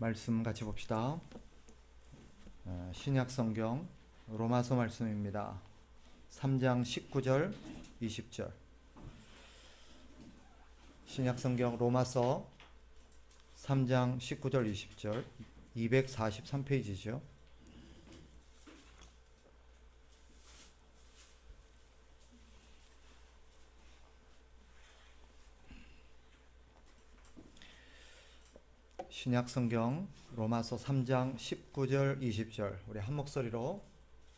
말씀 같이 봅시다. 신약 성경 로마서 말씀입니다. 3장 19절 20절. 신약 성경 로마서 3장 19절 20절 243페이지죠. 신약 성경 로마서 3장 19절 20절 우리 한 목소리로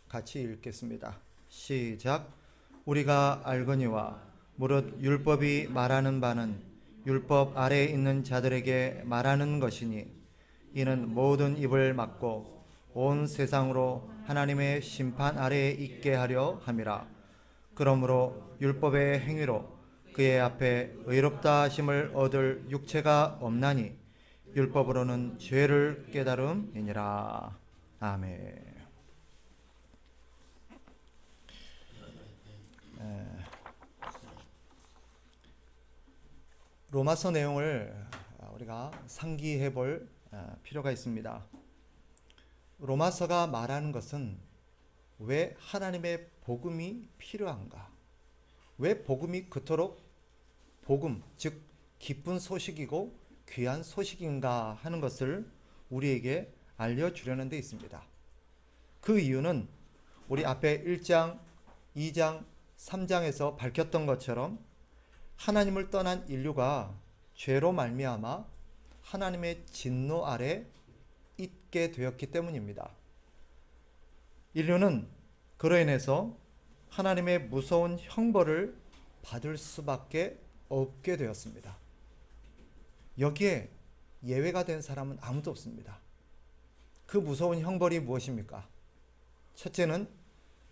같이 읽겠습니다. 시작. 우리가 알거니와 무릇 율법이 말하는 바는 율법 아래에 있는 자들에게 말하는 것이니 이는 모든 입을 막고 온 세상으로 하나님의 심판 아래에 있게 하려 함이라. 그러므로 율법의 행위로 그의 앞에 의롭다 하심을 얻을 육체가 없나니 율법으로는 죄를 깨달음이니라. 아멘. 로마서 내용을 우리가 상기해 볼 필요가 있습니다. 로마서가 말하는 것은 왜 하나님의 복음이 필요한가? 왜 복음이 그토록 복음, 즉 기쁜 소식이고 귀한 소식인가 하는 것을 우리에게 알려주려는 데 있습니다. 그 이유는 우리 앞에 1장, 2장, 3장에서 밝혔던 것처럼 하나님을 떠난 인류가 죄로 말미암아 하나님의 진노 아래 있게 되었기 때문입니다. 인류는 그로 인해서 하나님의 무서운 형벌을 받을 수밖에 없게 되었습니다. 여기에 예외가 된 사람은 아무도 없습니다. 그 무서운 형벌이 무엇입니까? 첫째는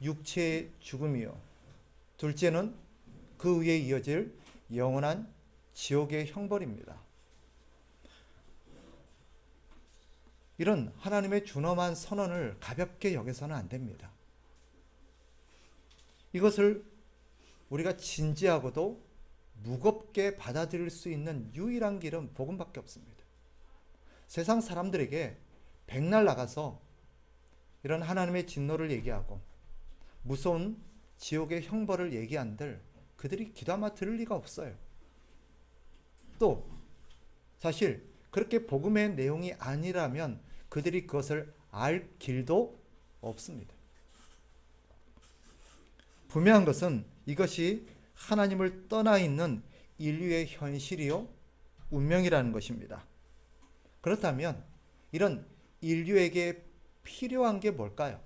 육체의 죽음이요. 둘째는 그 위에 이어질 영원한 지옥의 형벌입니다. 이런 하나님의 준엄한 선언을 가볍게 여겨서는 안 됩니다. 이것을 우리가 진지하고도 무겁게 받아들일 수 있는 유일한 길은 복음밖에 없습니다. 세상 사람들에게 백날 나가서 이런 하나님의 진노를 얘기하고 무서운 지옥의 형벌을 얘기한들 그들이 귀담아 들을 리가 없어요. 또 사실 그렇게 복음의 내용이 아니라면 그들이 그것을 알 길도 없습니다. 분명한 것은 이것이 하나님을 떠나 있는 인류의 현실이요 운명이라는 것입니다. 그렇다면 이런 인류에게 필요한 게 뭘까요?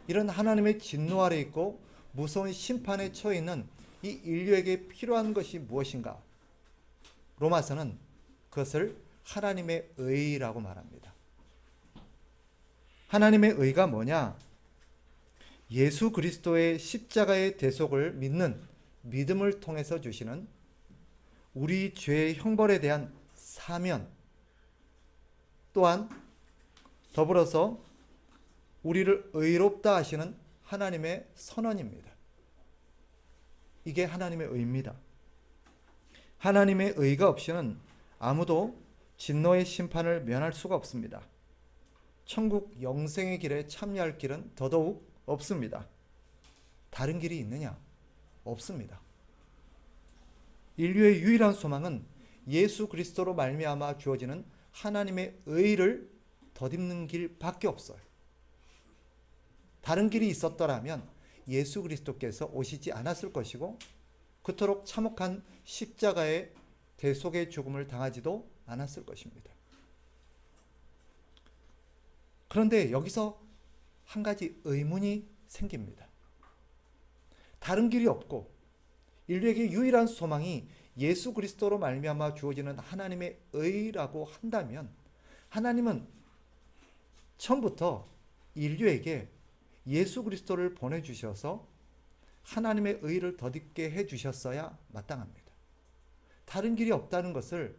이런 하나님의 진노 아래 있고 무서운 심판에 처해 있는 이 인류에게 필요한 것이 무엇인가? 로마서는 그것을 하나님의 의라고 말합니다. 하나님의 의가 뭐냐? 예수 그리스도의 십자가의 대속을 믿는 믿음을 통해서 주시는 우리 죄의 형벌에 대한 사면, 또한 더불어서 우리를 의롭다 하시는 하나님의 선언입니다. 이게 하나님의 의입니다. 하나님의 의가 없이는 아무도 진노의 심판을 면할 수가 없습니다. 천국 영생의 길에 참여할 길은 더더욱 없습니다. 다른 길이 있느냐? 없습니다. 인류의 유일한 소망은 예수 그리스도로 말미암아 주어지는 하나님의 의를 덧입는 길밖에 없어요. 다른 길이 있었더라면 예수 그리스도께서 오시지 않았을 것이고 그토록 참혹한 십자가의 대속의 죽음을 당하지도 않았을 것입니다. 그런데 여기서 한 가지 의문이 생깁니다. 다른 길이 없고 인류에게 유일한 소망이 예수 그리스도로 말미암아 주어지는 하나님의 의라고 한다면 하나님은 처음부터 인류에게 예수 그리스도를 보내주셔서 하나님의 의를 덧입게 해주셨어야 마땅합니다. 다른 길이 없다는 것을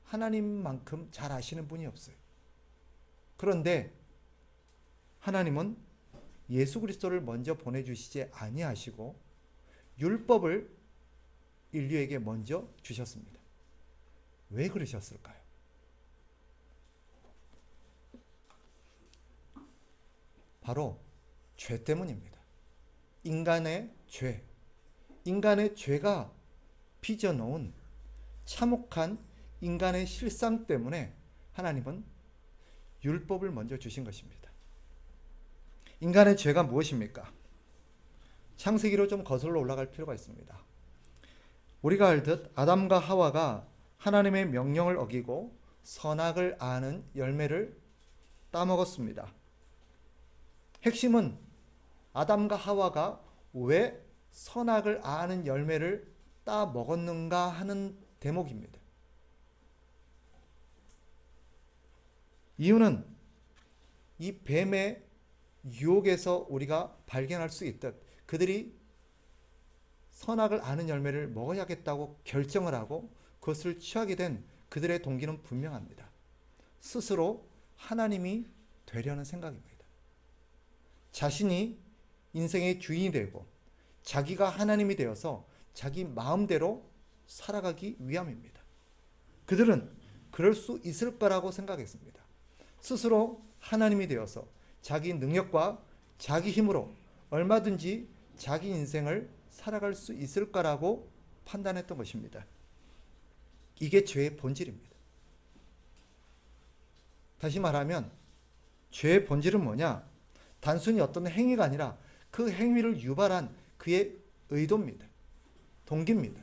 하나님만큼 잘 아시는 분이 없어요. 그런데 하나님은 예수 그리스도를 먼저 보내주시지 아니하시고 율법을 인류에게 먼저 주셨습니다. 왜 그러셨을까요? 바로 죄 때문입니다. 인간의 죄. 인간의 죄가 빚어놓은 참혹한 인간의 실상 때문에 하나님은 율법을 먼저 주신 것입니다. 인간의 죄가 무엇입니까? 창세기로 좀 거슬러 올라갈 필요가 있습니다. 우리가 알듯 아담과 하와가 하나님의 명령을 어기고 선악을 아는 열매를 따먹었습니다. 핵심은 아담과 하와가 왜 선악을 아는 열매를 따먹었는가 하는 대목입니다. 이유는 이 뱀의 유혹에서 우리가 발견할 수 있듯 그들이 선악을 아는 열매를 먹어야겠다고 결정을 하고 그것을 취하게 된 그들의 동기는 분명합니다. 스스로 하나님이 되려는 생각입니다. 자신이 인생의 주인이 되고 자기가 하나님이 되어서 자기 마음대로 살아가기 위함입니다. 그들은 그럴 수 있을 거라고 생각했습니다. 스스로 하나님이 되어서 자기 능력과 자기 힘으로 얼마든지 자기 인생을 살아갈 수 있을 거라고 판단했던 것입니다. 이게 죄의 본질입니다. 다시 말하면 죄의 본질은 뭐냐? 단순히 어떤 행위가 아니라 그 행위를 유발한 그의 의도입니다. 동기입니다.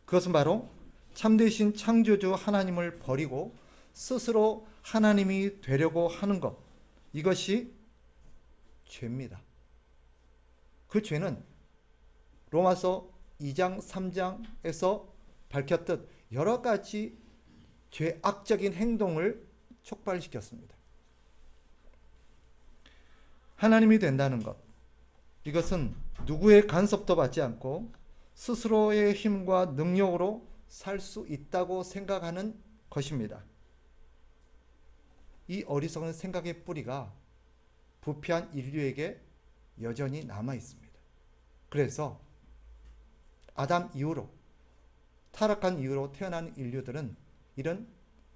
그것은 바로 참되신 창조주 하나님을 버리고 스스로 하나님이 되려고 하는 것. 이것이 죄입니다. 그 죄는 로마서 2장 3장에서 밝혔듯 여러 가지 죄악적인 행동을 촉발시켰습니다. 하나님이 된다는 것, 이것은 누구의 간섭도 받지 않고 스스로의 힘과 능력으로 살 수 있다고 생각하는 것입니다. 이 어리석은 생각의 뿌리가 부패한 인류에게 여전히 남아 있습니다. 그래서 아담 이후로 타락한 이후로 태어난 인류들은 이런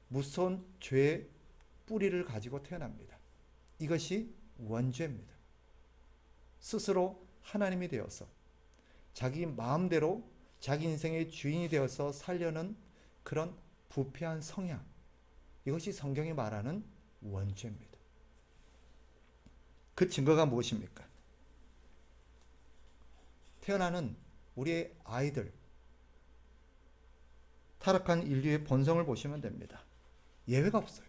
무서운 죄의 뿌리를 가지고 태어납니다. 이것이 원죄입니다. 스스로 하나님이 되어서 자기 마음대로 자기 인생의 주인이 되어서 살려는 그런 부패한 성향, 이것이 성경이 말하는 원죄입니다. 그 증거가 무엇입니까? 태어나는 우리의 아이들, 타락한 인류의 본성을 보시면 됩니다. 예외가 없어요.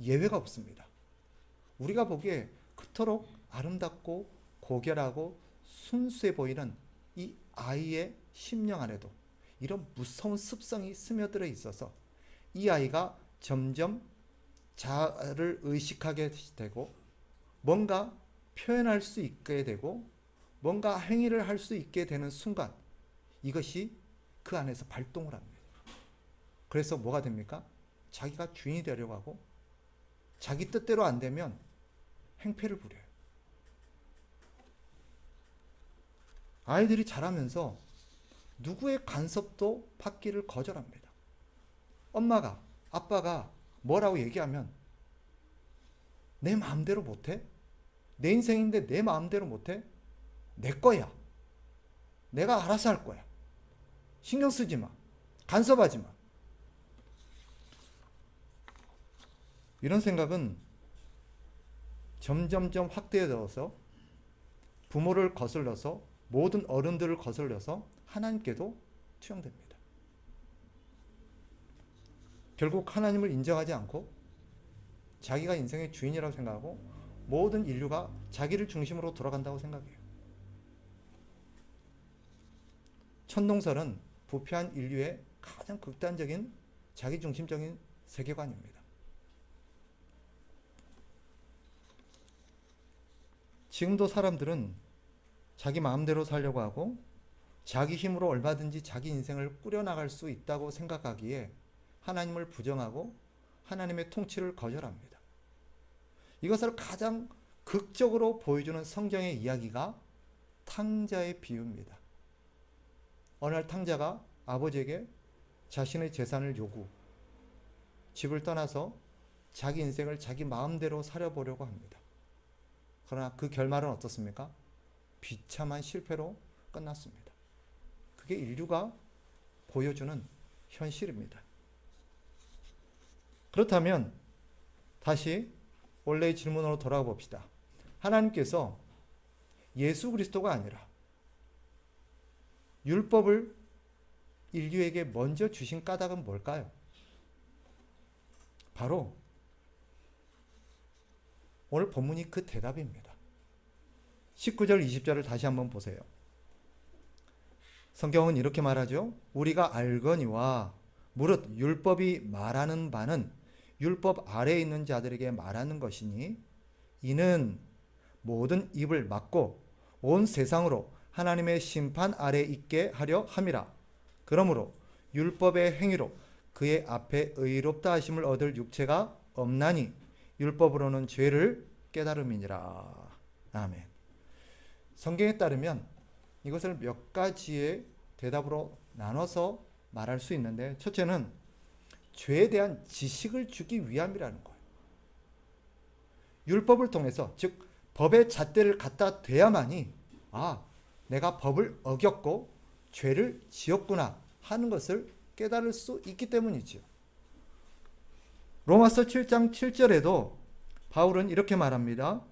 예외가 없습니다. 우리가 보기에 그토록 아름답고 고결하고 순수해 보이는 이 아이의 심령 안에도 이런 무서운 습성이 스며들어 있어서 이 아이가 점점 자아를 의식하게 되고 뭔가 표현할 수 있게 되고 뭔가 행위를 할 수 있게 되는 순간 이것이 그 안에서 발동을 합니다. 그래서 뭐가 됩니까? 자기가 주인이 되려고 하고 자기 뜻대로 안 되면 행패를 부려요. 아이들이 자라면서 누구의 간섭도 받기를 거절합니다. 엄마가, 아빠가 뭐라고 얘기하면 내 마음대로 못해? 내 인생인데 내 마음대로 못해? 내 거야. 내가 알아서 할 거야. 신경 쓰지 마. 간섭하지 마. 이런 생각은 점점점 확대되어서 부모를 거슬러서 모든 어른들을 거슬려서 하나님께도 투영됩니다. 결국 하나님을 인정하지 않고 자기가 인생의 주인이라고 생각하고 모든 인류가 자기를 중심으로 돌아간다고 생각해요. 천동설은 부패한 인류의 가장 극단적인 자기중심적인 세계관입니다. 지금도 사람들은 자기 마음대로 살려고 하고 자기 힘으로 얼마든지 자기 인생을 꾸려나갈 수 있다고 생각하기에 하나님을 부정하고 하나님의 통치를 거절합니다. 이것을 가장 극적으로 보여주는 성경의 이야기가 탕자의 비유입니다. 어느 날 탕자가 아버지에게 자신의 재산을 요구, 집을 떠나서 자기 인생을 자기 마음대로 살아보려고 합니다. 그러나 그 결말은 어떻습니까? 비참한 실패로 끝났습니다. 그게 인류가 보여주는 현실입니다. 그렇다면 다시 원래의 질문으로 돌아가 봅시다. 하나님께서 예수 그리스도가 아니라 율법을 인류에게 먼저 주신 까닭은 뭘까요? 바로 오늘 본문이 그 대답입니다. 19절 20절을 다시 한번 보세요. 성경은 이렇게 말하죠. 우리가 알거니와 무릇 율법이 말하는 바는 율법 아래에 있는 자들에게 말하는 것이니 이는 모든 입을 막고 온 세상으로 하나님의 심판 아래에 있게 하려 함이라. 그러므로 율법의 행위로 그의 앞에 의롭다 하심을 얻을 육체가 없나니 율법으로는 죄를 깨달음이니라. 아멘. 성경에 따르면 이것을 몇 가지의 대답으로 나눠서 말할 수 있는데, 첫째는 죄에 대한 지식을 주기 위함이라는 거예요. 율법을 통해서, 즉 법의 잣대를 갖다 대야만이 내가 법을 어겼고 죄를 지었구나 하는 것을 깨달을 수 있기 때문이지요. 로마서 7장 7절에도 바울은 이렇게 말합니다.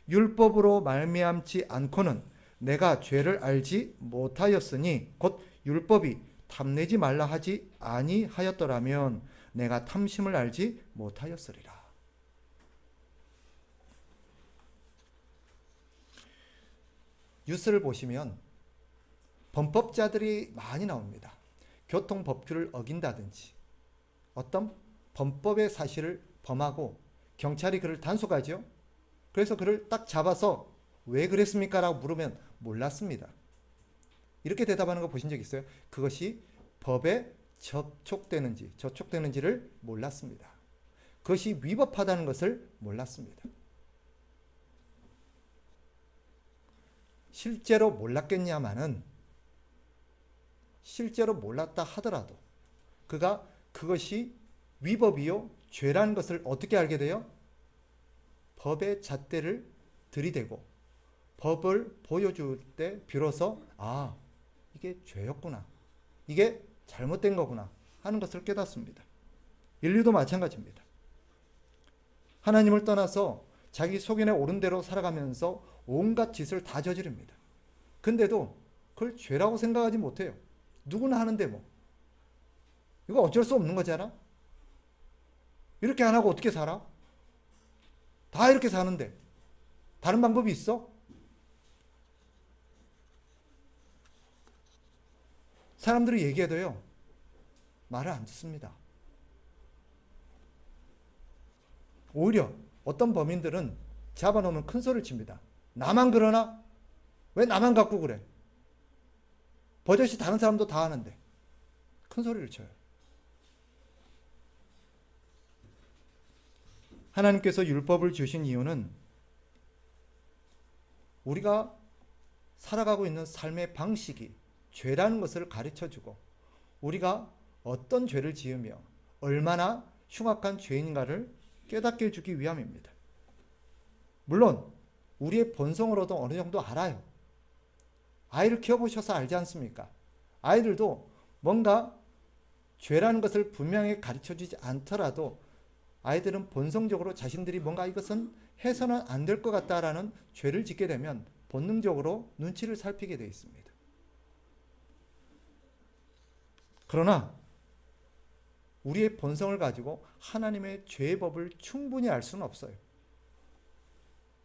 율법으로 말미암지 않고는 내가 죄를 알지 못하였으니 곧 율법이 탐내지 말라 하지 아니하였더라면 내가 탐심을 알지 못하였으리라. 뉴스를 보시면 범법자들이 많이 나옵니다. 교통법규를 어긴다든지 어떤 범법의 사실을 범하고 경찰이 그를 단속하죠. 그래서 그를 딱 잡아서 왜 그랬습니까? 라고 물으면 몰랐습니다. 이렇게 대답하는 거 보신 적 있어요? 그것이 법에 저촉되는지를 몰랐습니다. 그것이 위법하다는 것을 몰랐습니다. 실제로 몰랐겠냐마는, 실제로 몰랐다 하더라도 그가 그것이 위법이요 죄라는 것을 어떻게 알게 돼요? 법의 잣대를 들이대고 법을 보여줄 때 비로소 이게 죄였구나, 이게 잘못된 거구나 하는 것을 깨닫습니다. 인류도 마찬가지입니다. 하나님을 떠나서 자기 속인에 오른 대로 살아가면서 온갖 짓을 다 저지릅니다. 근데도 그걸 죄라고 생각하지 못해요. 누구나 하는데 뭐. 이거 어쩔 수 없는 거잖아. 이렇게 안 하고 어떻게 살아? 다 이렇게 사는데 다른 방법이 있어? 사람들이 얘기해도요, 말을 안 듣습니다. 오히려 어떤 범인들은 잡아놓으면 큰 소리를 칩니다. 나만 그러나? 왜 나만 갖고 그래? 버젓이 다른 사람도 다 하는데 큰 소리를 쳐요. 하나님께서 율법을 주신 이유는 우리가 살아가고 있는 삶의 방식이 죄라는 것을 가르쳐주고 우리가 어떤 죄를 지으며 얼마나 흉악한 죄인가를 깨닫게 해주기 위함입니다. 물론 우리의 본성으로도 어느 정도 알아요. 아이를 키워보셔서 알지 않습니까? 아이들도 뭔가 죄라는 것을 분명히 가르쳐주지 않더라도 아이들은 본성적으로 자신들이 뭔가 이것은 해서는 안 될 것 같다라는 죄를 짓게 되면 본능적으로 눈치를 살피게 되어 있습니다. 그러나 우리의 본성을 가지고 하나님의 죄의 법을 충분히 알 수는 없어요.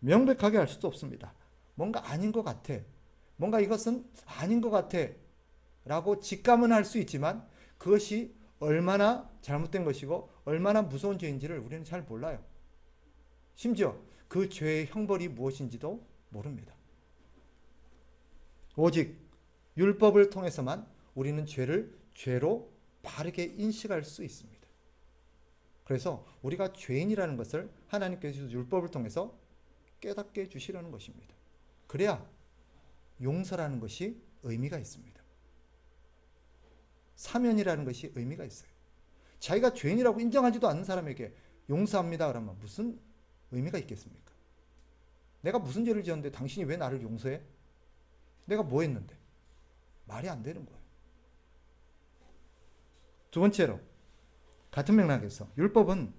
명백하게 알 수도 없습니다. 뭔가 아닌 것 같아, 뭔가 이것은 아닌 것 같아 라고 직감은 할 수 있지만 그것이 얼마나 잘못된 것이고 얼마나 무서운 죄인지를 우리는 잘 몰라요. 심지어 그 죄의 형벌이 무엇인지도 모릅니다. 오직 율법을 통해서만 우리는 죄를 죄로 바르게 인식할 수 있습니다. 그래서 우리가 죄인이라는 것을 하나님께서 율법을 통해서 깨닫게 해주시려는 것입니다. 그래야 용서라는 것이 의미가 있습니다. 사면이라는 것이 의미가 있어요. 자기가 죄인이라고 인정하지도 않는 사람에게 용서합니다 그러면 무슨 의미가 있겠습니까? 내가 무슨 죄를 지었는데 당신이 왜 나를 용서해? 내가 뭐 했는데? 말이 안 되는 거예요. 두 번째로, 같은 맥락에서 율법은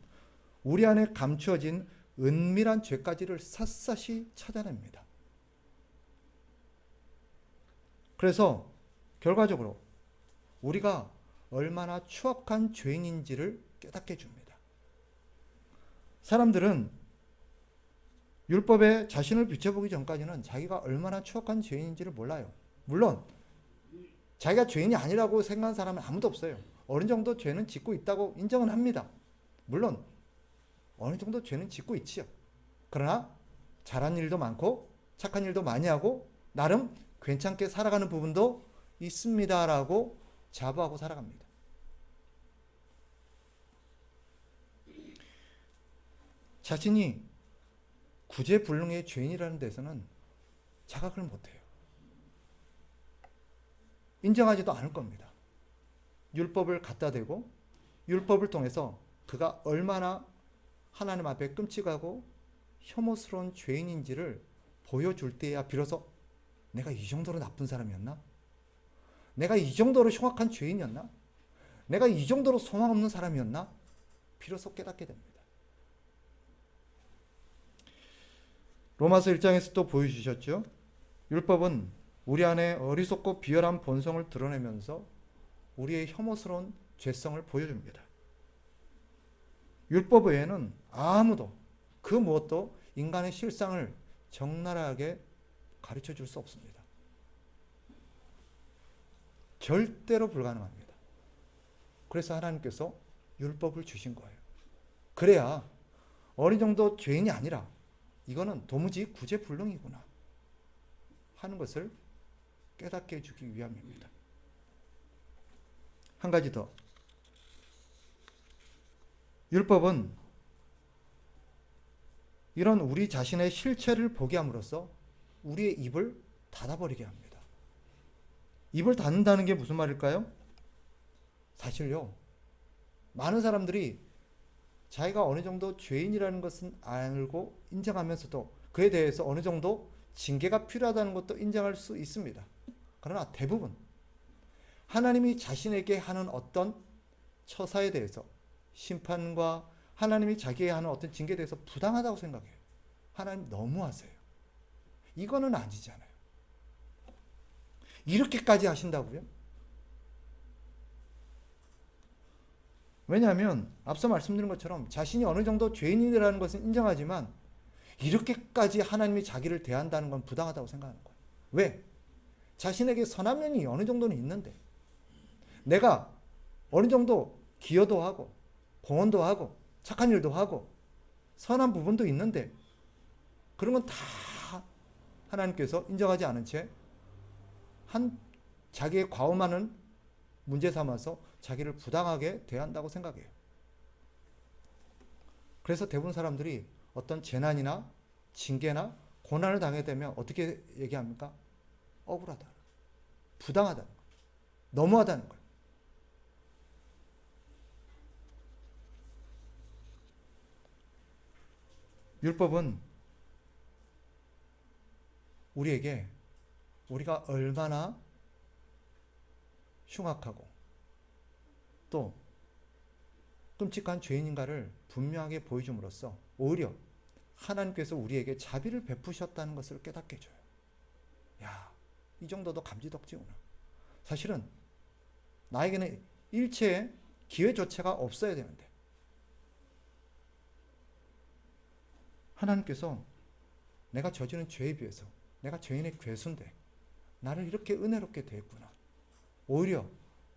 우리 안에 감추어진 은밀한 죄까지를 샅샅이 찾아냅니다. 그래서 결과적으로 우리가 얼마나 추악한 죄인인지를 깨닫게 해줍니다. 사람들은 율법에 자신을 비춰보기 전까지는 자기가 얼마나 추악한 죄인인지를 몰라요. 물론 자기가 죄인이 아니라고 생각하는 사람은 아무도 없어요. 어느 정도 죄는 짓고 있다고 인정은 합니다. 물론 어느 정도 죄는 짓고 있지요. 그러나 잘한 일도 많고 착한 일도 많이 하고 나름 괜찮게 살아가는 부분도 있습니다라고 자부하고 살아갑니다. 자신이 구제불능의 죄인이라는 데서는 자각을 못해요. 인정하지도 않을 겁니다. 율법을 갖다 대고 율법을 통해서 그가 얼마나 하나님 앞에 끔찍하고 혐오스러운 죄인인지를 보여줄 때야 비로소 내가 이 정도로 나쁜 사람이었나? 내가 이 정도로 흉악한 죄인이었나? 내가 이 정도로 소망 없는 사람이었나? 비로소 깨닫게 됩니다. 로마서 1장에서 또 보여주셨죠. 율법은 우리 안에 어리석고 비열한 본성을 드러내면서 우리의 혐오스러운 죄성을 보여줍니다. 율법 외에는 아무도 그 무엇도 인간의 실상을 적나라하게 가르쳐 줄 수 없습니다. 절대로 불가능합니다. 그래서 하나님께서 율법을 주신 거예요. 그래야 어느 정도 죄인이 아니라 이거는 도무지 구제불능이구나 하는 것을 깨닫게 해주기 위함입니다. 한 가지 더. 율법은 이런 우리 자신의 실체를 보게 함으로써 우리의 입을 닫아버리게 합니다. 입을 닫는다는 게 무슨 말일까요? 사실요, 많은 사람들이 자기가 어느 정도 죄인이라는 것은 알고 인정하면서도 그에 대해서 어느 정도 징계가 필요하다는 것도 인정할 수 있습니다. 그러나 대부분 하나님이 자신에게 하는 어떤 처사에 대해서 심판과 하나님이 자기에게 하는 어떤 징계에 대해서 부당하다고 생각해요. 하나님 너무하세요. 이거는 아니잖아요. 이렇게까지 하신다고요? 왜냐하면 앞서 말씀드린 것처럼 자신이 어느 정도 죄인이라는 것은 인정하지만 이렇게까지 하나님이 자기를 대한다는 건 부당하다고 생각하는 거예요. 왜? 자신에게 선한 면이 어느 정도는 있는데 내가 어느 정도 기여도 하고 공헌도 하고 착한 일도 하고 선한 부분도 있는데 그런 건 다 하나님께서 인정하지 않은 채 자기의 과오만은 문제 삼아서 자기를 부당하게 대한다고 생각해요. 그래서 대부분 사람들이 어떤 재난이나 징계나 고난을 당하게 되면 어떻게 얘기합니까? 억울하다, 부당하다, 너무하다는 거예요. 율법은 우리에게 우리가 얼마나 흉악하고 또 끔찍한 죄인인가를 분명하게 보여줌으로써 오히려 하나님께서 우리에게 자비를 베푸셨다는 것을 깨닫게 해줘요. 야, 이 정도도 감지덕지구나. 사실은 나에게는 일체의 기회조차가 없어야 되는데 하나님께서 내가 저지른 죄에 비해서 내가 죄인의 괴수인데 나를 이렇게 은혜롭게 대했구나. 오히려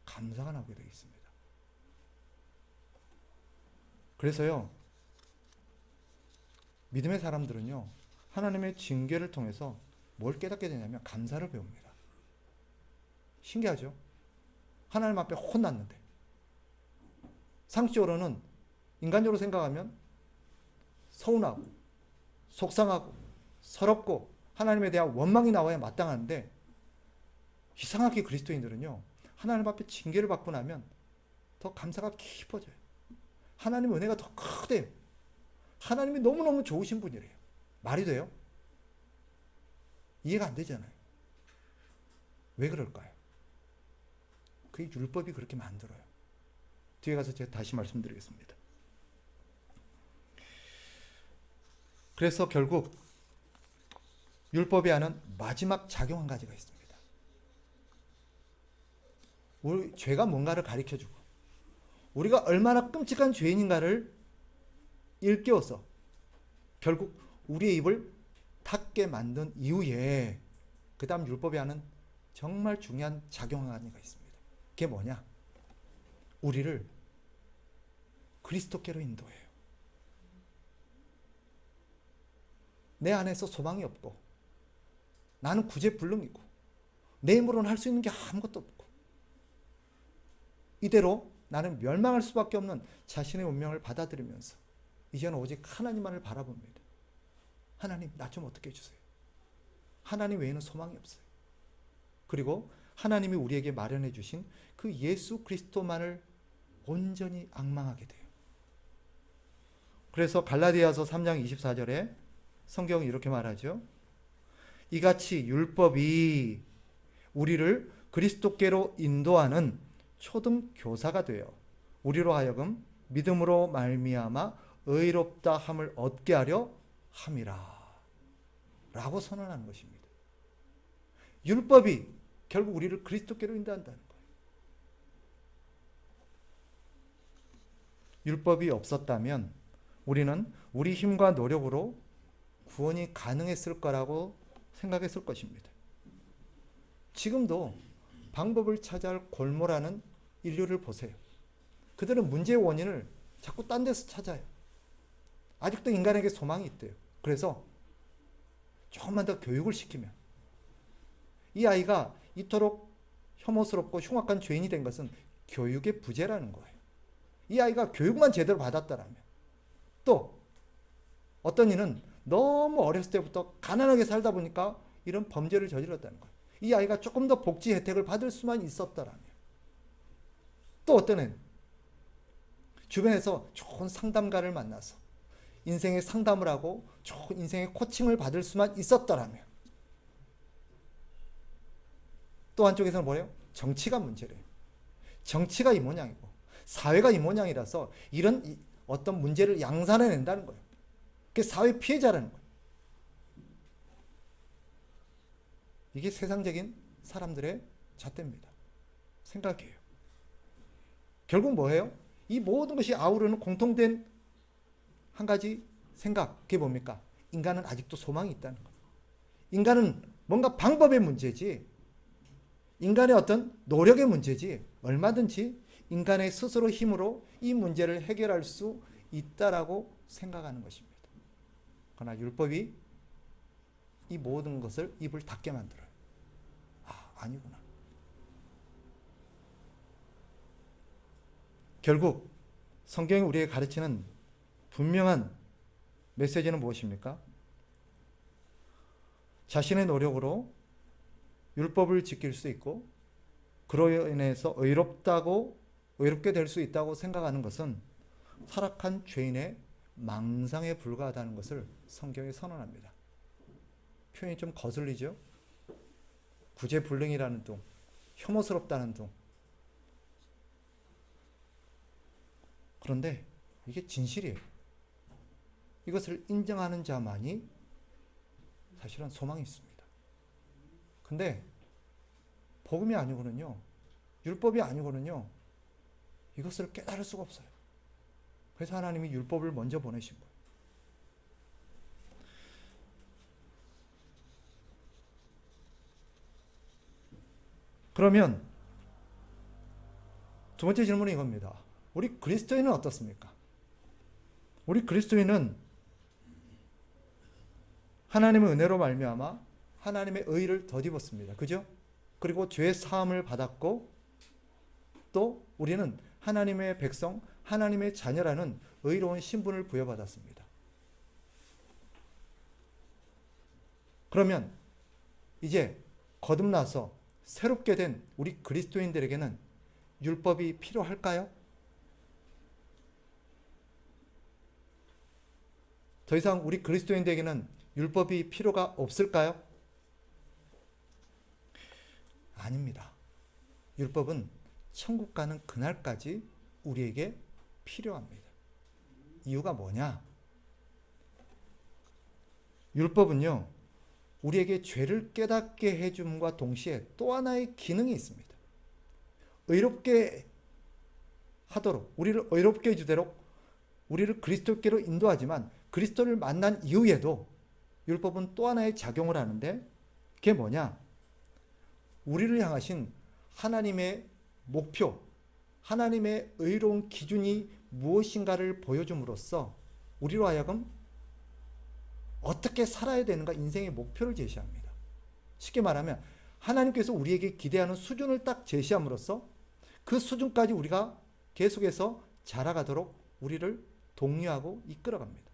감사가 나게 되어 있습니다. 그래서요, 믿음의 사람들은요, 하나님의 징계를 통해서 뭘 깨닫게 되냐면 감사를 배웁니다. 신기하죠? 하나님 앞에 혼났는데 상식적으로는 인간적으로 생각하면 서운하고 속상하고 서럽고 하나님에 대한 원망이 나와야 마땅한데 이상하게 그리스도인들은요, 하나님 앞에 징계를 받고 나면 더 감사가 깊어져요. 하나님의 은혜가 더 크대요. 하나님이 너무너무 좋으신 분이래요. 말이 돼요? 이해가 안 되잖아요. 왜 그럴까요? 그게 율법이 그렇게 만들어요. 뒤에 가서 제가 다시 말씀드리겠습니다. 그래서 결국 율법이 하는 마지막 작용 한 가지가 있습니다. 우리 죄가 뭔가를 가르쳐주고 우리가 얼마나 끔찍한 죄인인가를 일깨워서 결국 우리의 입을 닫게 만든 이후에 그 다음 율법이 하는 정말 중요한 작용 한 가지가 있습니다. 그게 뭐냐? 우리를 그리스도께로 인도해요. 내 안에서 소망이 없고 나는 구제불능이고 내 힘으로는 할 수 있는 게 아무것도 없고 이대로 나는 멸망할 수밖에 없는 자신의 운명을 받아들이면서 이제는 오직 하나님만을 바라봅니다. 하나님, 나 좀 어떻게 해주세요. 하나님 외에는 소망이 없어요. 그리고 하나님이 우리에게 마련해 주신 그 예수 그리스도만을 온전히 앙망하게 돼요. 그래서 갈라디아서 3장 24절에 성경이 이렇게 말하죠. 이같이 율법이 우리를 그리스도께로 인도하는 초등 교사가 되어 우리로 하여금 믿음으로 말미암아 의롭다 함을 얻게 하려 함이라 라고 선언하는 것입니다. 율법이 결국 우리를 그리스도께로 인도한다는 거예요. 율법이 없었다면 우리는 우리 힘과 노력으로 구원이 가능했을 거라고 생각했을 것입니다. 지금도 방법을 찾아 골몰하는 인류를 보세요. 그들은 문제의 원인을 자꾸 딴 데서 찾아요. 아직도 인간에게 소망이 있대요. 그래서 조금만 더 교육을 시키면 이 아이가 이토록 혐오스럽고 흉악한 죄인이 된 것은 교육의 부재라는 거예요. 이 아이가 교육만 제대로 받았다라면 또 어떤 이는 너무 어렸을 때부터 가난하게 살다 보니까 이런 범죄를 저질렀다는 거예요. 이 아이가 조금 더 복지 혜택을 받을 수만 있었더라면 또 어떤 애는 주변에서 좋은 상담가를 만나서 인생의 상담을 하고 좋은 인생의 코칭을 받을 수만 있었더라면 또 한쪽에서는 뭐예요? 정치가 문제래요. 정치가 이 모양이고 사회가 이 모양이라서 이런 어떤 문제를 양산해낸다는 거예요. 그게 사회 피해자라는 거예요. 이게 세상적인 사람들의 잣대입니다. 생각해요. 결국 뭐예요? 이 모든 것이 아우르는 공통된 한 가지 생각, 그게 뭡니까? 인간은 아직도 소망이 있다는 거예요. 인간은 뭔가 방법의 문제지 인간의 어떤 노력의 문제지 얼마든지 인간의 스스로 힘으로 이 문제를 해결할 수 있다라고 생각하는 것입니다. 그러나 율법이 이 모든 것을 입을 닫게 만들어요. 아니구나. 결국 성경이 우리에게 가르치는 분명한 메시지는 무엇입니까? 자신의 노력으로 율법을 지킬 수 있고 그로 인해서 의롭게 될 수 있다고 생각하는 것은 타락한 죄인의 망상에 불과하다는 것을 성경이 선언합니다. 표현이 좀 거슬리죠? 구제불능이라는 둥, 혐오스럽다는 둥. 그런데 이게 진실이에요. 이것을 인정하는 자만이 사실은 소망이 있습니다. 근데 복음이 아니고는요, 율법이 아니고는요, 이것을 깨달을 수가 없어요. 그래서 하나님이 율법을 먼저 보내신 거예요. 그러면 두 번째 질문은 이겁니다. 우리 그리스도인은 어떻습니까? 우리 그리스도인은 하나님의 은혜로 말미암아 하나님의 의를 덧입었습니다. 그죠? 그리고 죄 사함을 받았고 또 우리는 하나님의 백성, 하나님의 자녀라는 의로운 신분을 부여받았습니다. 그러면 이제 거듭나서 새롭게 된 우리 그리스도인들에게는 율법이 필요할까요? 더 이상 우리 그리스도인들에게는 율법이 필요가 없을까요? 아닙니다. 율법은 천국 가는 그날까지 우리에게 필요합니다. 이유가 뭐냐? 율법은요, 우리에게 죄를 깨닫게 해줌과 동시에 또 하나의 기능이 있습니다. 의롭게 하도록, 우리를 의롭게 해주도록 우리를 그리스도께로 인도하지만 그리스도를 만난 이후에도 율법은 또 하나의 작용을 하는데, 그게 뭐냐? 우리를 향하신 하나님의 목표, 하나님의 의로운 기준이 무엇인가를 보여줌으로써 우리로 하여금 어떻게 살아야 되는가, 인생의 목표를 제시합니다. 쉽게 말하면 하나님께서 우리에게 기대하는 수준을 딱 제시함으로써 그 수준까지 우리가 계속해서 자라가도록 우리를 독려하고 이끌어갑니다.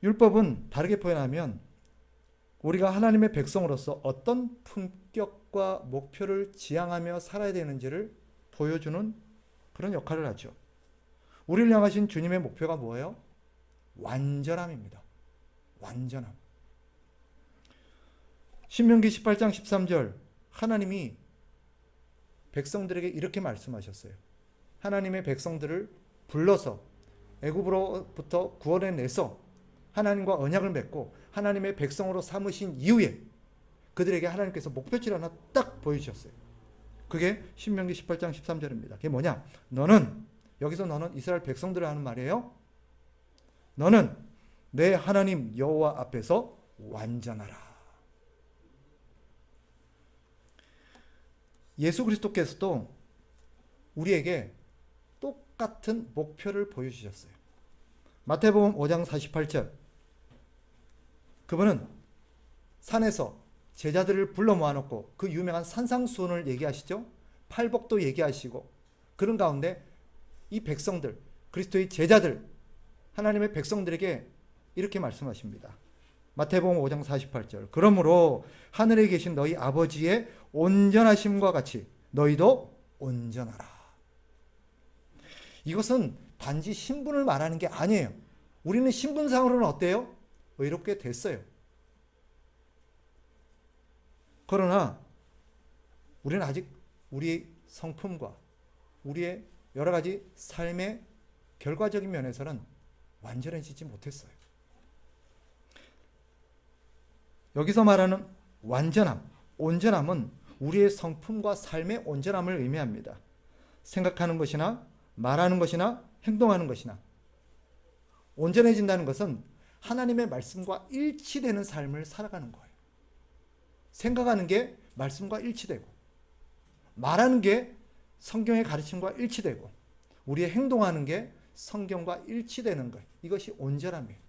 율법은 다르게 표현하면 우리가 하나님의 백성으로서 어떤 품격과 목표를 지향하며 살아야 되는지를 보여주는 그런 역할을 하죠. 우리를 향하신 주님의 목표가 뭐예요? 완전함입니다. 완전함. 신명기 18장 13절, 하나님이 백성들에게 이렇게 말씀하셨어요. 하나님의 백성들을 불러서 애굽으로부터 구원해내서 하나님과 언약을 맺고 하나님의 백성으로 삼으신 이후에 그들에게 하나님께서 목표치를 하나 딱 보여주셨어요. 그게 신명기 18장 13절입니다. 그게 뭐냐? 여기서 너는 이스라엘 백성들을 하는 말이에요. 너는 내 하나님 여호와 앞에서 완전하라. 예수 그리스도께서도 우리에게 똑같은 목표를 보여주셨어요. 마태복음 5장 48절, 그분은 산에서 제자들을 불러 모아놓고 그 유명한 산상수훈을 얘기하시죠. 팔복도 얘기하시고, 그런 가운데 이 백성들, 그리스도의 제자들, 하나님의 백성들에게 이렇게 말씀하십니다. 마태복음 5장 48절, 그러므로 하늘에 계신 너희 아버지의 온전하심과 같이 너희도 온전하라. 이것은 단지 신분을 말하는 게 아니에요. 우리는 신분상으로는 어때요? 의롭게 됐어요. 그러나 우리는 아직 우리의 성품과 우리의 여러 가지 삶의 결과적인 면에서는 완전해지지 못했어요. 여기서 말하는 완전함, 온전함은 우리의 성품과 삶의 온전함을 의미합니다. 생각하는 것이나 말하는 것이나 행동하는 것이나. 온전해진다는 것은 하나님의 말씀과 일치되는 삶을 살아가는 거예요. 생각하는 게 말씀과 일치되고, 말하는 게 성경의 가르침과 일치되고, 우리의 행동하는 게 성경과 일치되는 것, 이것이 온전함이에요.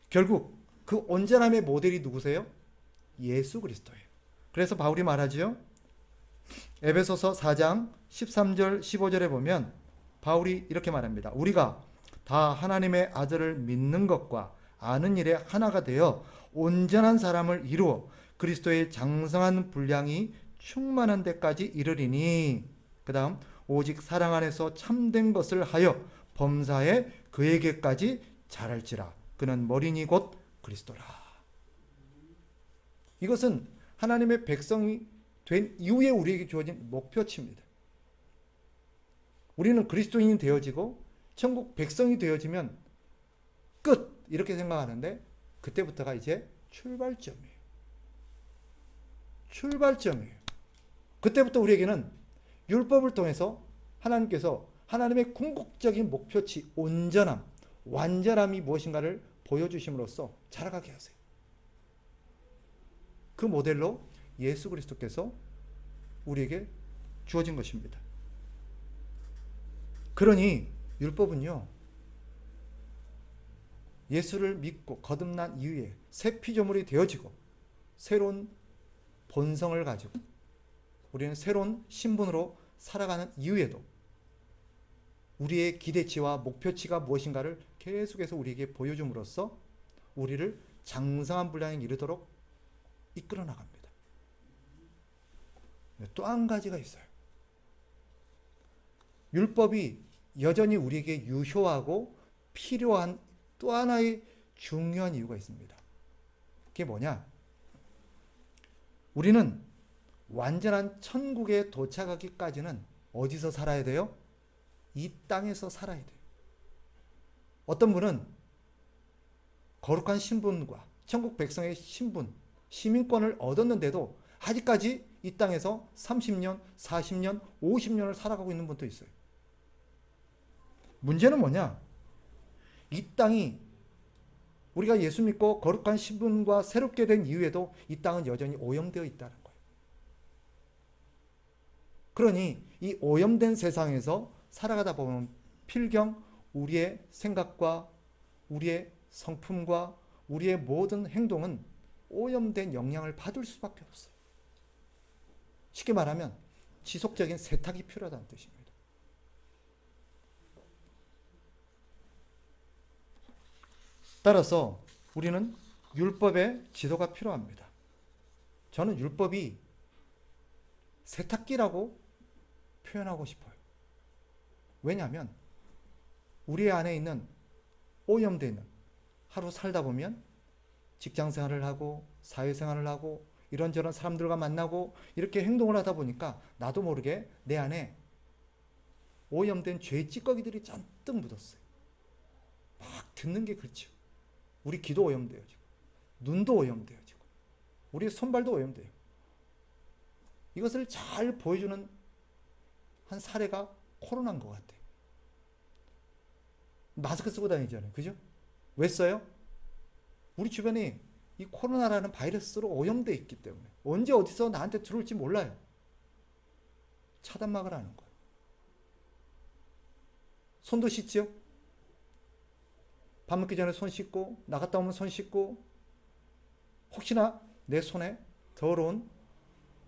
결국 그 온전함의 모델이 누구세요? 예수 그리스도예요. 그래서 바울이 말하죠. 에베소서 4장 13절 15절에 보면 바울이 이렇게 말합니다. 우리가 다 하나님의 아들을 믿는 것과 아는 일에 하나가 되어 온전한 사람을 이루어 그리스도의 장성한 분량이 충만한 데까지 이르리니, 그 다음 오직 사랑 안에서 참된 것을 하여 범사에 그에게까지 자랄지라. 그는 머리니 곧 그리스도라. 이것은 하나님의 백성이 된 이후에 우리에게 주어진 목표치입니다. 우리는 그리스도인이 되어지고 천국 백성이 되어지면 끝, 이렇게 생각하는데 그때부터가 이제 출발점이에요. 출발점이에요. 그때부터 우리에게는 율법을 통해서 하나님께서 하나님의 궁극적인 목표치, 온전함, 완전함이 무엇인가를 보여주심으로써 자라가게 하세요. 그 모델로 예수 그리스도께서 우리에게 주어진 것입니다. 그러니 율법은요, 예수를 믿고 거듭난 이후에 새 피조물이 되어지고 새로운 본성을 가지고 우리는 새로운 신분으로 살아가는 이후에도 우리의 기대치와 목표치가 무엇인가를 계속해서 우리에게 보여줌으로써 우리를 장성한 분량에 이르도록 이끌어 나갑니다. 또 한 가지가 있어요. 율법이 여전히 우리에게 유효하고 필요한 또 하나의 중요한 이유가 있습니다. 그게 뭐냐? 우리는 완전한 천국에 도착하기까지는 어디서 살아야 돼요? 이 땅에서 살아야 돼요. 어떤 분은 거룩한 신분과 천국 백성의 신분, 시민권을 얻었는데도 아직까지 이 땅에서 30년, 40년, 50년을 살아가고 있는 분도 있어요. 문제는 뭐냐? 이 땅이 우리가 예수 믿고 거룩한 신분과 새롭게 된 이후에도 이 땅은 여전히 오염되어 있다는 거예요. 그러니 이 오염된 세상에서 살아가다 보면 필경 우리의 생각과 우리의 성품과 우리의 모든 행동은 오염된 영향을 받을 수밖에 없어요. 쉽게 말하면 지속적인 세탁이 필요하다는 뜻입니다. 따라서 우리는 율법의 지도가 필요합니다. 저는 율법이 세탁기라고 표현하고 싶어요. 왜냐하면 우리 안에 있는 오염되는 하루 살다 보면 직장 생활을 하고 사회생활을 하고 이런저런 사람들과 만나고 이렇게 행동을 하다 보니까 나도 모르게 내 안에 오염된 죄의 찌꺼기들이 잔뜩 묻었어요. 막 듣는 게 그렇죠. 우리 귀도 오염돼요. 지금. 눈도 오염돼요. 지금. 우리 손발도 오염돼요. 이것을 잘 보여주는 한 사례가 코로나인 것 같아요. 마스크 쓰고 다니잖아요. 그죠? 왜 써요? 우리 주변에 이 코로나라는 바이러스로 오염되어 있기 때문에 언제 어디서 나한테 들어올지 몰라요. 차단막을 하는 거예요. 손도 씻죠? 밥 먹기 전에 손 씻고 나갔다 오면 손 씻고 혹시나 내 손에 더러운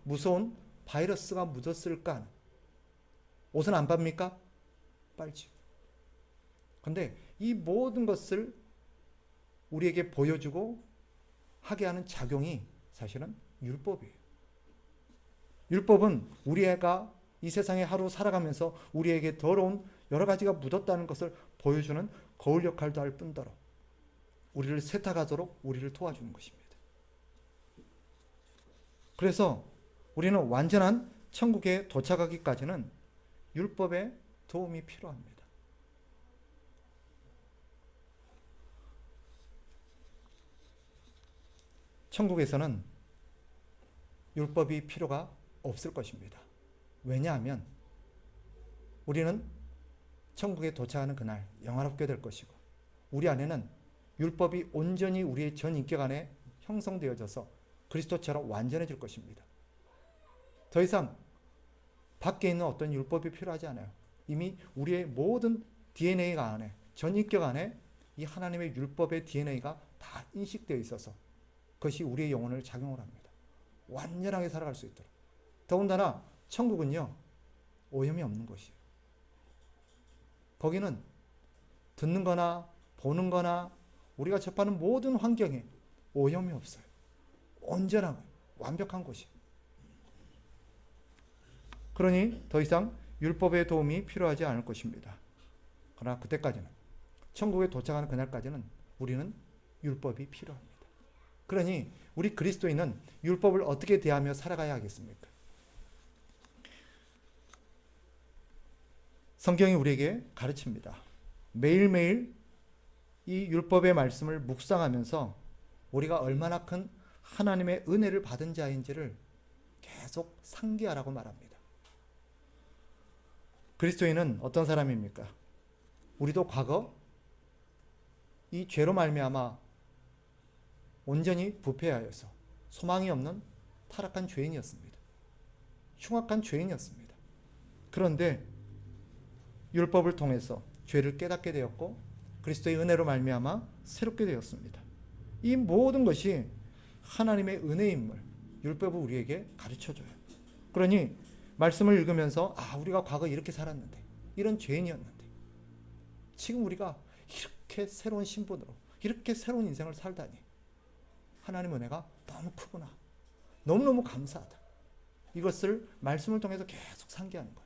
무서운 바이러스가 묻었을까 하는 옷은 안 빱니까? 빨죠. 근데 이 모든 것을 우리에게 보여주고 하게 하는 작용이 사실은 율법이에요. 율법은 우리가 이 세상에 하루 살아가면서 우리에게 더러운 여러 가지가 묻었다는 것을 보여주는 거울 역할도 할 뿐더러 우리를 세탁하도록 우리를 도와주는 것입니다. 그래서 우리는 완전한 천국에 도착하기까지는 율법의 도움이 필요합니다. 천국에서는 율법이 필요가 없을 것입니다. 왜냐하면 우리는 천국에 도착하는 그날 영화롭게 될 것이고 우리 안에는 율법이 온전히 우리의 전 인격 안에 형성되어져서 그리스도처럼 완전해질 것입니다. 더 이상 밖에 있는 어떤 율법이 필요하지 않아요. 이미 우리의 모든 DNA가 안에 전 인격 안에 이 하나님의 율법의 DNA가 다 인식되어 있어서 그것이 우리의 영혼을 작용을 합니다. 완전하게 살아갈 수 있도록. 더군다나 천국은요 오염이 없는 곳이에요. 거기는 듣는 거나 보는 거나 우리가 접하는 모든 환경에 오염이 없어요. 온전하고 완벽한 곳이에요. 그러니 더 이상 율법의 도움이 필요하지 않을 것입니다. 그러나 그때까지는 천국에 도착하는 그날까지는 우리는 율법이 필요합니다. 그러니 우리 그리스도인은 율법을 어떻게 대하며 살아가야 하겠습니까? 성경이 우리에게 가르칩니다. 매일매일 이 율법의 말씀을 묵상하면서 우리가 얼마나 큰 하나님의 은혜를 받은 자인지를 계속 상기하라고 말합니다. 그리스도인은 어떤 사람입니까? 우리도 과거 이 죄로 말미암아 온전히 부패하여서 소망이 없는 타락한 죄인이었습니다. 흉악한 죄인이었습니다. 그런데 율법을 통해서 죄를 깨닫게 되었고 그리스도의 은혜로 말미암아 새롭게 되었습니다. 이 모든 것이 하나님의 은혜임을 율법을 우리에게 가르쳐줘요. 그러니 말씀을 읽으면서 우리가 과거 이렇게 살았는데 이런 죄인이었는데 지금 우리가 이렇게 새로운 신분으로 이렇게 새로운 인생을 살다니 하나님의 은혜가 너무 크구나. 너무너무 감사하다. 이것을 말씀을 통해서 계속 상기하는 거예요.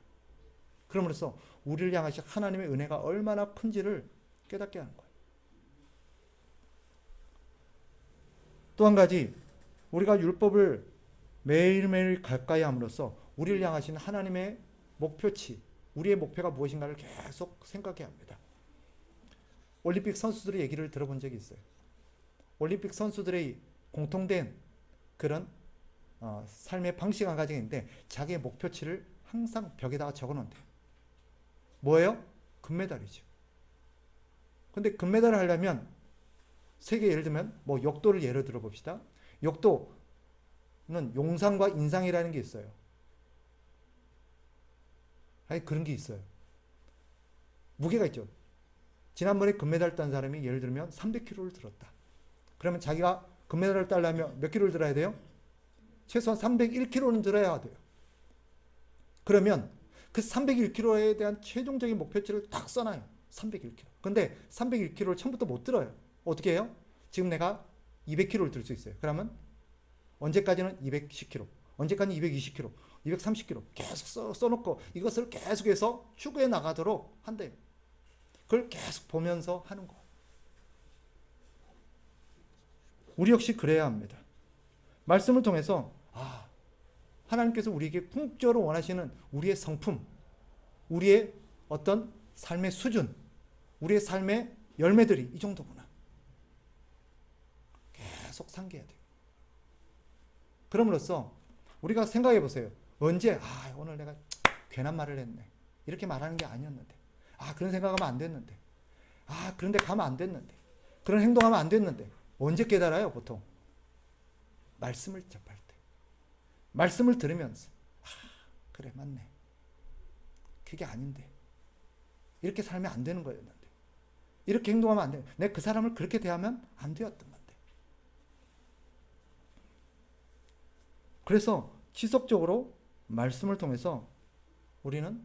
그러므로써 우리를 향하신 하나님의 은혜가 얼마나 큰지를 깨닫게 하는 거예요. 또 한 가지, 우리가 율법을 매일매일 가까이 함으로써 우리를 향하신 하나님의 목표치, 우리의 목표가 무엇인가를 계속 생각해야 합니다. 올림픽 선수들의 얘기를 들어본 적이 있어요. 올림픽 선수들의 공통된 그런 삶의 방식 한 가지가 있는데, 자기의 목표치를 항상 벽에다가 적어놓는대요. 뭐예요? 금메달이죠. 근데 금메달을 하려면 세계, 예를 들면 뭐 역도를 예를 들어 봅시다. 역도는 용상과 인상이라는 게 있어요. 아니, 그런 게 있어요. 무게가 있죠. 지난번에 금메달 딴 사람이 예를 들면 300kg를 들었다. 그러면 자기가 금메달을 따려면 몇 킬로를 들어야 돼요? 최소한 301kg는 들어야 돼요. 그러면 그 301kg에 대한 최종적인 목표치를 딱 써놔요. 301kg. 근데 301kg를 처음부터 못 들어요. 어떻게 해요? 지금 내가 200kg를 들 수 있어요. 그러면 언제까지는 210kg, 언제까지 220kg, 230kg 계속 써놓고 이것을 계속해서 추구해 나가도록 한대요. 그걸 계속 보면서 하는 거. 우리 역시 그래야 합니다. 말씀을 통해서 하나님께서 우리에게 궁극적으로 원하시는 우리의 성품, 우리의 어떤 삶의 수준, 우리의 삶의 열매들이 이 정도구나. 계속 상기해야 돼요. 그럼으로써 우리가 생각해 보세요. 언제 오늘 내가 괜한 말을 했네. 이렇게 말하는 게 아니었는데. 그런 생각하면 안 됐는데. 그런 데 가면 안 됐는데. 그런 행동하면 안 됐는데. 언제 깨달아요, 보통? 말씀을 접할 때. 말씀을 들으면서 그래, 맞네. 그게 아닌데. 이렇게 살면 안 되는 거였는데. 이렇게 행동하면 안 돼. 내가 그 사람을 그렇게 대하면 안 되었던 건데. 그래서 지속적으로 말씀을 통해서 우리는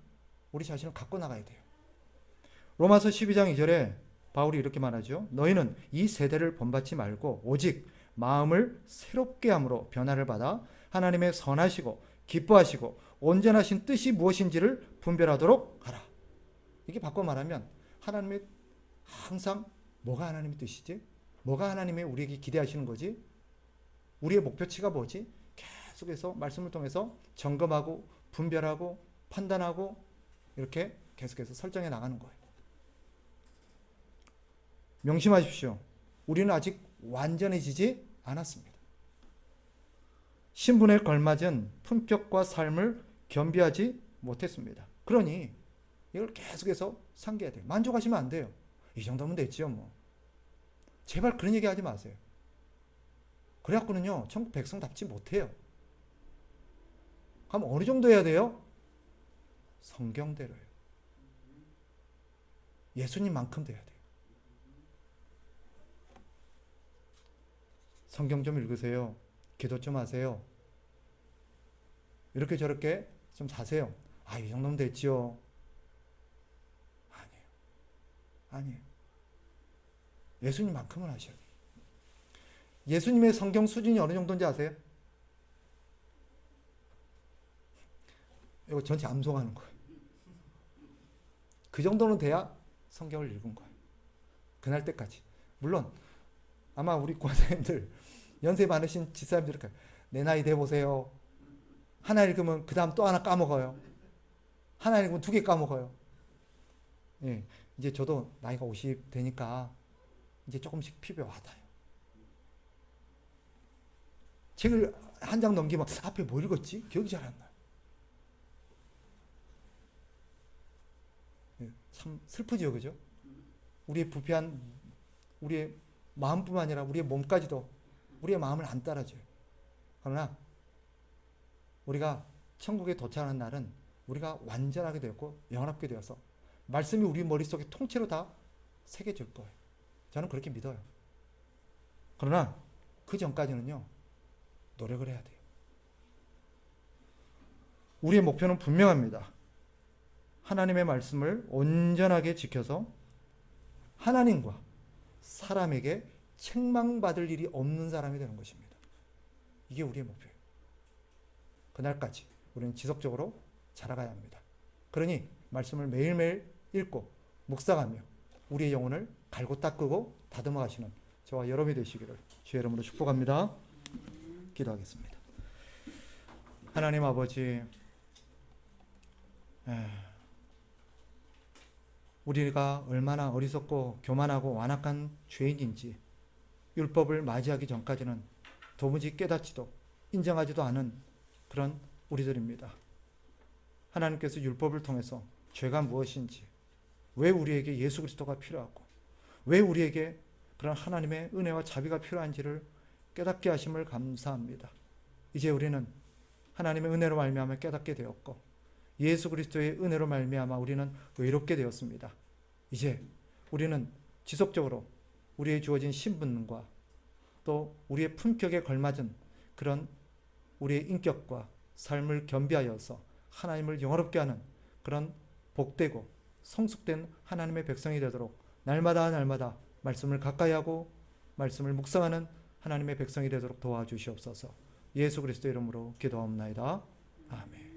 우리 자신을 갖고 나가야 돼요. 로마서 12장 2절에 바울이 이렇게 말하죠. 너희는 이 세대를 본받지 말고 오직 마음을 새롭게 함으로 변화를 받아 하나님의 선하시고 기뻐하시고 온전하신 뜻이 무엇인지를 분별하도록 하라. 이게 바꿔 말하면 하나님의 항상 뭐가 하나님의 뜻이지? 뭐가 하나님의 우리에게 기대하시는 거지? 우리의 목표치가 뭐지? 계속해서 말씀을 통해서 점검하고 분별하고 판단하고 이렇게 계속해서 설정해 나가는 거예요. 명심하십시오. 우리는 아직 완전해지지 않았습니다. 신분에 걸맞은 품격과 삶을 겸비하지 못했습니다. 그러니 이걸 계속해서 상기해야 돼요. 만족하시면 안 돼요. 이 정도면 됐지요, 뭐. 제발 그런 얘기 하지 마세요. 그래갖고는요, 천국 백성답지 못해요. 그럼 어느 정도 해야 돼요? 성경대로요. 예수님만큼 돼야 돼요. 성경 좀 읽으세요. 기도 좀 하세요. 이렇게 저렇게 좀 사세요. 이 정도면 됐지요. 아니에요. 예수님만큼은 하셔야 돼요. 예수님의 성경 수준이 어느 정도인지 아세요? 이거 전체 암송하는 거예요. 그 정도는 돼야 성경을 읽은 거예요. 그날 때까지. 물론 아마 우리 권사님들, 연세 많으신 집사님들 내 나이 돼보세요. 하나 읽으면 그 다음 또 하나 까먹어요. 하나 읽으면 2개 까먹어요. 예, 이제 저도 나이가 50 되니까 이제 조금씩 피부에 와닿아요. 책을 한 장 넘기면 앞에 뭐 읽었지? 기억이 잘 안 나요. 예, 참 슬프죠, 그죠? 우리의 부패한 우리의 마음뿐만 아니라 우리의 몸까지도 우리의 마음을 안 따라줘요. 그러나 우리가 천국에 도착하는 날은 우리가 완전하게 되었고 영원하게 되어서 말씀이 우리 머릿속에 통째로 다 새겨질 거예요. 저는 그렇게 믿어요. 그러나 그 전까지는요, 노력을 해야 돼요. 우리의 목표는 분명합니다. 하나님의 말씀을 온전하게 지켜서 하나님과 사람에게 책망받을 일이 없는 사람이 되는 것입니다. 이게 우리의 목표예요. 그날까지 우리는 지속적으로 자라가야 합니다. 그러니 말씀을 매일매일 읽고 묵상하며 우리의 영혼을 갈고 닦고 다듬어 가시는 저와 여러분이 되시기를 주의 이름으로 축복합니다. 기도하겠습니다. 하나님 아버지, 우리가 얼마나 어리석고 교만하고 완악한 죄인인지 율법을 맞이하기 전까지는 도무지 깨닫지도 인정하지도 않은 그런 우리들입니다. 하나님께서 율법을 통해서 죄가 무엇인지, 왜 우리에게 예수 그리스도가 필요하고, 왜 우리에게 그런 하나님의 은혜와 자비가 필요한지를 깨닫게 하심을 감사합니다. 이제 우리는 하나님의 은혜로 말미암아 깨닫게 되었고, 예수 그리스도의 은혜로 말미암아 우리는 의롭게 되었습니다. 이제 우리는 지속적으로 우리의 주어진 신분과 또 우리의 품격에 걸맞은 그런 우리의 인격과 삶을 겸비하여서 하나님을 영화롭게 하는 그런 복되고 성숙된 하나님의 백성이 되도록 날마다 말씀을 가까이 하고 말씀을 묵상하는 하나님의 백성이 되도록 도와주시옵소서. 예수 그리스도 이름으로 기도하옵나이다. 아멘.